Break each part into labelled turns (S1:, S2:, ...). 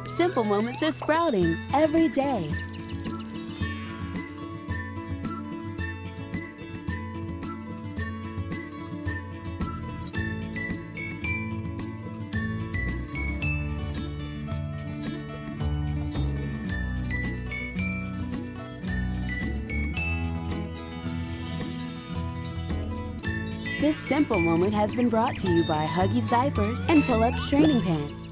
S1: Simple moments of sprouting every day. This simple moment has been brought to you by Huggies Diapers and Pull-Ups Training Pants.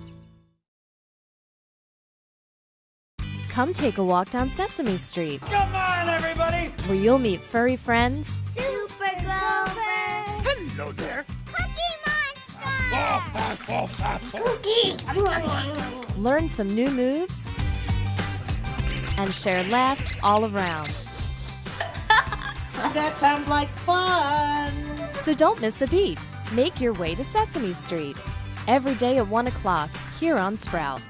S2: Come take a walk down Sesame Street.
S3: Come on, everybody!
S2: Where you'll meet furry friends.
S4: Super Grover!
S3: Hello there!
S4: Cookie Monster! Cookies!
S2: Learn some new moves. And share laughs all around.
S5: That sounds like fun!
S2: So don't miss a beat. Make your way to Sesame Street. Every day at 1 o'clock here on Sprout.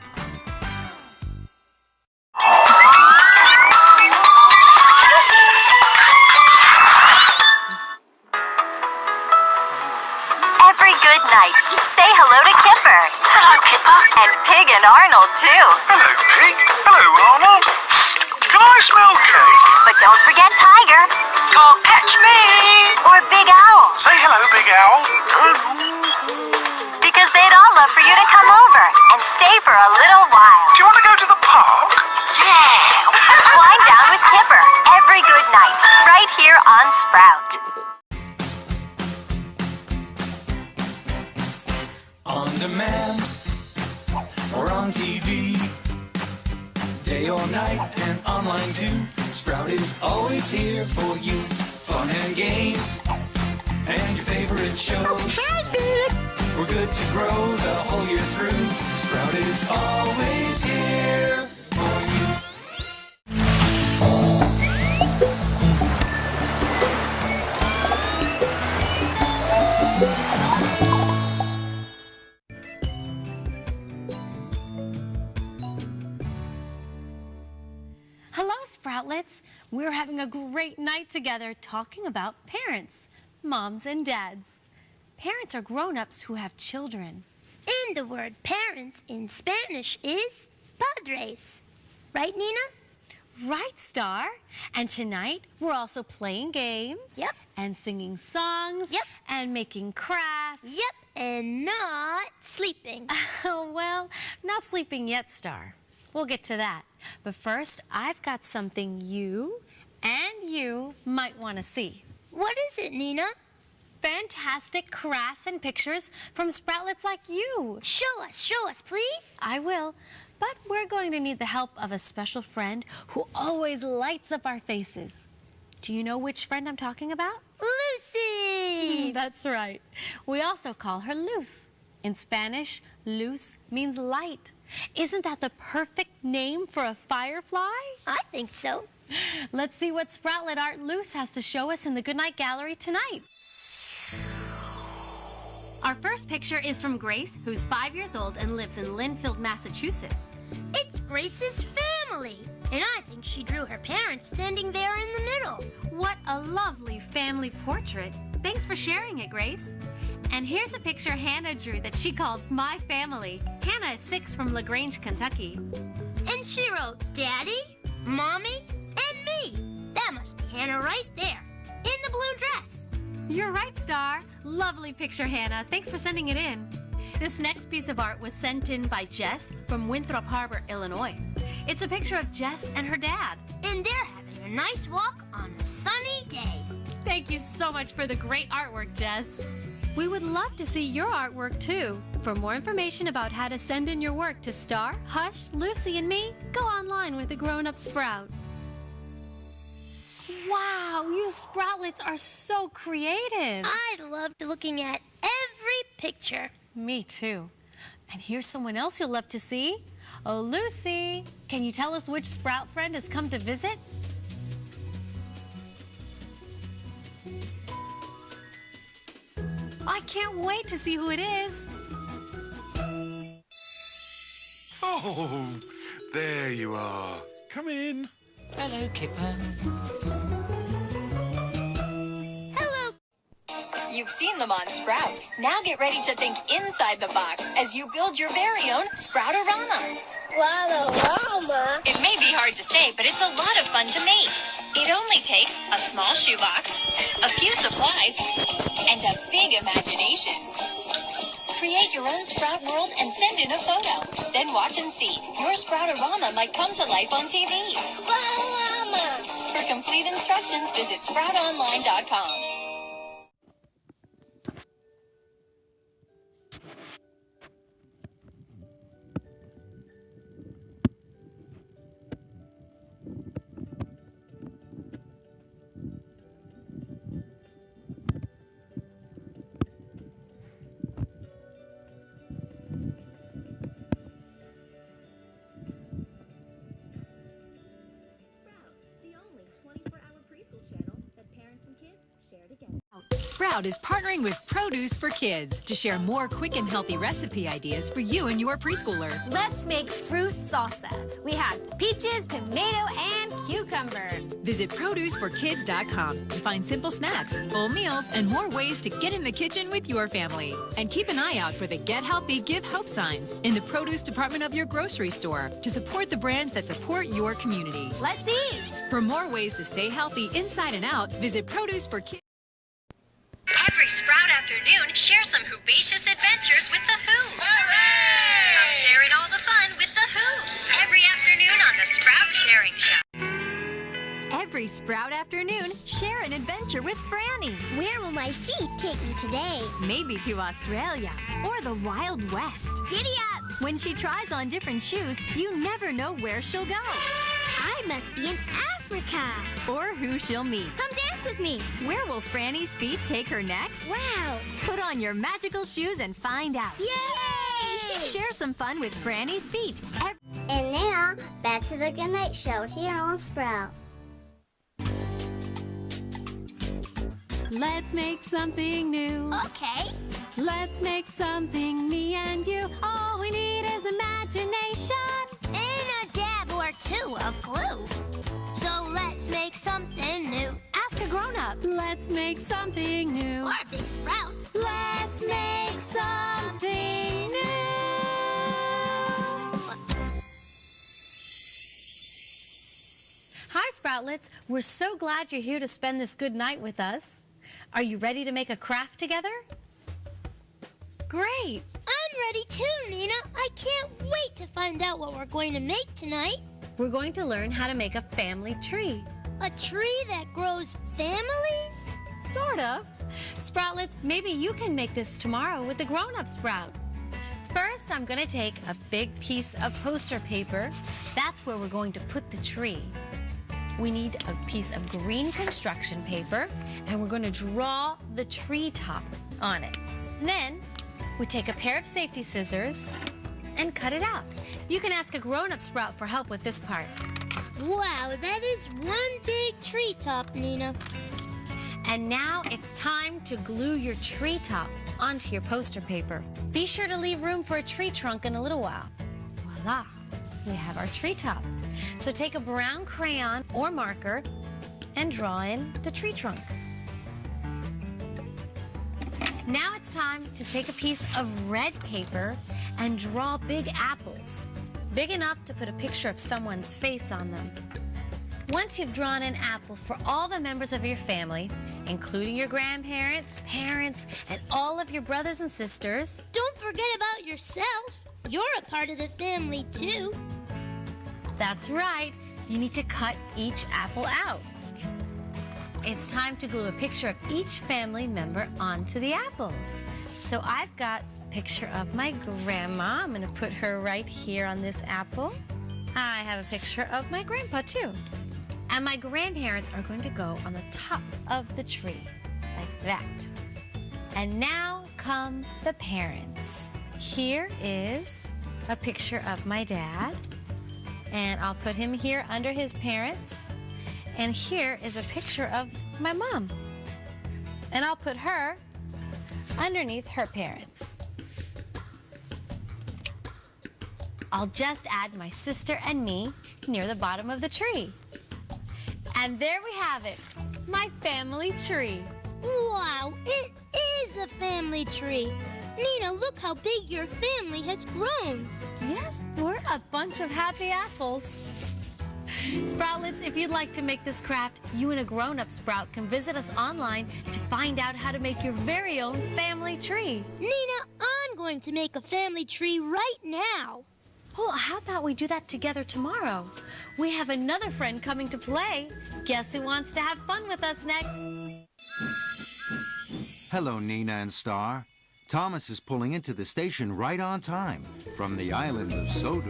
S6: Every good night, say hello to Kipper.
S7: Hello, Kipper.
S6: And Pig and Arnold, too.
S7: Hello, Pig. Hello, Arnold. Can I smell cake?
S6: But don't forget Tiger.
S7: Can't catch me.
S6: Or Big Owl.
S7: Say hello, Big Owl.
S6: Because they'd all love for you to come over and stay for a little while.
S7: Do you want to go to the park?
S6: Yeah! Wind down with Kipper every good night, right here on Sprout.
S8: On demand or on TV, day or night and online too. Sprout is always here for you. Fun and games and your favorite shows. We're good to grow the whole year through. Sprout is always here for you.
S9: Hello, Sproutlets. We're having a great night together talking about parents, moms and dads. Parents are grown-ups who have children.
S4: And the word parents in Spanish is padres. Right, Nina?
S9: Right, Star. And tonight, we're also playing games.
S4: Yep.
S9: And singing songs.
S4: Yep.
S9: And making crafts.
S4: Yep, and not sleeping.
S9: Oh, well, not sleeping yet, Star. We'll get to that. But first, I've got something you and you might want to see.
S4: What is it, Nina?
S9: Fantastic crafts and pictures from Sproutlets like you.
S4: Show us, please.
S9: I will, but we're going to need the help of a special friend who always lights up our faces. Do you know which friend I'm talking about?
S4: Lucy!
S9: That's right. We also call her Luz. In Spanish, luz means light. Isn't that the perfect name for a firefly?
S4: I think so.
S9: Let's see what Sproutlet art Luz has to show us in the Goodnight Gallery tonight. Our first picture is from Grace, who's 5 years old and lives in Linfield, Massachusetts.
S4: It's Grace's family, and I think she drew her parents standing there in the middle.
S9: What a lovely family portrait. Thanks for sharing it, Grace. And here's a picture Hannah drew that she calls My Family. Hannah is 6 from LaGrange, Kentucky.
S4: And she wrote Daddy, Mommy, and me. That must be Hannah right there, in the blue dress.
S9: You're right, Star. Lovely picture, Hannah. Thanks for sending it in. This next piece of art was sent in by Jess from Winthrop Harbor, Illinois. It's a picture of Jess and her dad.
S4: And they're having a nice walk on a sunny day.
S9: Thank you so much for the great artwork, Jess. We would love to see your artwork, too. For more information about how to send in your work to Star, Hush, Lucy, and me, go online with the Grown Up Sprout. Wow, you Sproutlets are so creative.
S4: I loved looking at every picture.
S9: Me too. And here's someone else you'll love to see. Oh, Lucy, can you tell us which Sprout friend has come to visit? I can't wait to see who it is.
S10: Oh, there you are. Come in.
S5: Hello, Kipper.
S4: Hello.
S11: You
S6: You've seen them on Sprout. Now get ready to think inside the box as you build your very own Sproutorama.
S4: Wow,
S6: It may be hard to say, but it's a lot of fun to make. It only takes a small shoebox, a few supplies, and a big imagination. Create your own Sprout world and send in a photo. Then watch and see. Your Sproutorama might come to life on TV. For complete instructions, visit sproutonline.com.
S11: Sprout is partnering with Produce for Kids to share more quick and healthy recipe ideas for you and your preschooler.
S12: Let's make fruit salsa. We have peaches, tomato, and cucumber.
S11: Visit produceforkids.com to find simple snacks, full meals, and more ways to get in the kitchen with your family. And keep an eye out for the Get Healthy, Give Hope signs in the produce department of your grocery store to support the brands that support your community.
S12: Let's eat!
S11: For more ways to stay healthy inside and out, visit Produce for Kids.
S6: Every Sprout afternoon, share some Hoobacious adventures with the Who's. Hooray! Come sharing all the fun with the Who's. Every afternoon on the Sprout Sharing Show.
S13: Every Sprout afternoon, share an adventure with Franny.
S4: Where will my feet take me today?
S13: Maybe to Australia or the Wild West.
S4: Giddy up!
S13: When she tries on different shoes, you never know where she'll go.
S4: I must be in Africa.
S13: Or who she'll meet.
S4: Come dance with me.
S13: Where will Franny's feet take her next?
S4: Wow.
S13: Put on your magical shoes and find out.
S4: Yay!
S13: Share some fun with Franny's feet.
S4: And now, back to the Goodnight Show here on Sprout.
S9: Let's make something new.
S4: Okay.
S9: Let's make something, me and you. All we need is imagination.
S4: And a dab or two of glue. So let's make something new.
S9: Ask a grown-up. Let's make something new.
S4: Or a big sprout.
S9: Let's make something new. Hi, Sproutlets. We're so glad you're here to spend this good night with us. Are you ready to make a craft together? Great.
S4: I'm ready too, Nina. I can't wait to find out what we're going to make tonight.
S9: We're going to learn how to make a family tree.
S4: A tree that grows families?
S9: Sort of. Sproutlets, maybe you can make this tomorrow with the grown-up Sprout. First, I'm going to take a big piece of poster paper. That's where we're going to put the tree. We need a piece of green construction paper, and we're going to draw the tree top on it. Then, we take a pair of safety scissors and cut it out. You can ask a grown-up Sprout for help with this part.
S4: Wow, that is one big tree top, Nina.
S9: And now it's time to glue your tree top onto your poster paper. Be sure to leave room for a tree trunk in a little while. Voila, we have our tree top. So take a brown crayon or marker and draw in the tree trunk. Now it's time to take a piece of red paper and draw big apples, big enough to put a picture of someone's face on them. Once you've drawn an apple for all the members of your family, including your grandparents, parents, and all of your brothers and sisters,
S4: don't forget about yourself. You're a part of the family too.
S9: That's right. You need to cut each apple out. It's time to glue a picture of each family member onto the apples. So I've got a picture of my grandma. I'm going to put her right here on this apple. I have a picture of my grandpa too. And my grandparents are going to go on the top of the tree, like that. And now come the parents. Here is a picture of my dad. And I'll put him here under his parents. And here is a picture of my mom. And I'll put her underneath her parents. I'll just add my sister and me near the bottom of the tree. And there we have it, my family tree.
S4: Wow, it is a family tree. Nina, look how big your family has grown.
S9: Yes, we're a bunch of happy apples. Sproutlets, if you'd like to make this craft, you and a grown-up Sprout can visit us online to find out how to make your very own family tree.
S4: Nina, I'm going to make a family tree right now.
S9: Well, how about we do that together tomorrow? We have another friend coming to play. Guess who wants to have fun with us next?
S14: Hello, Nina and Star. Thomas is pulling into the station right on time from the island of Sodor.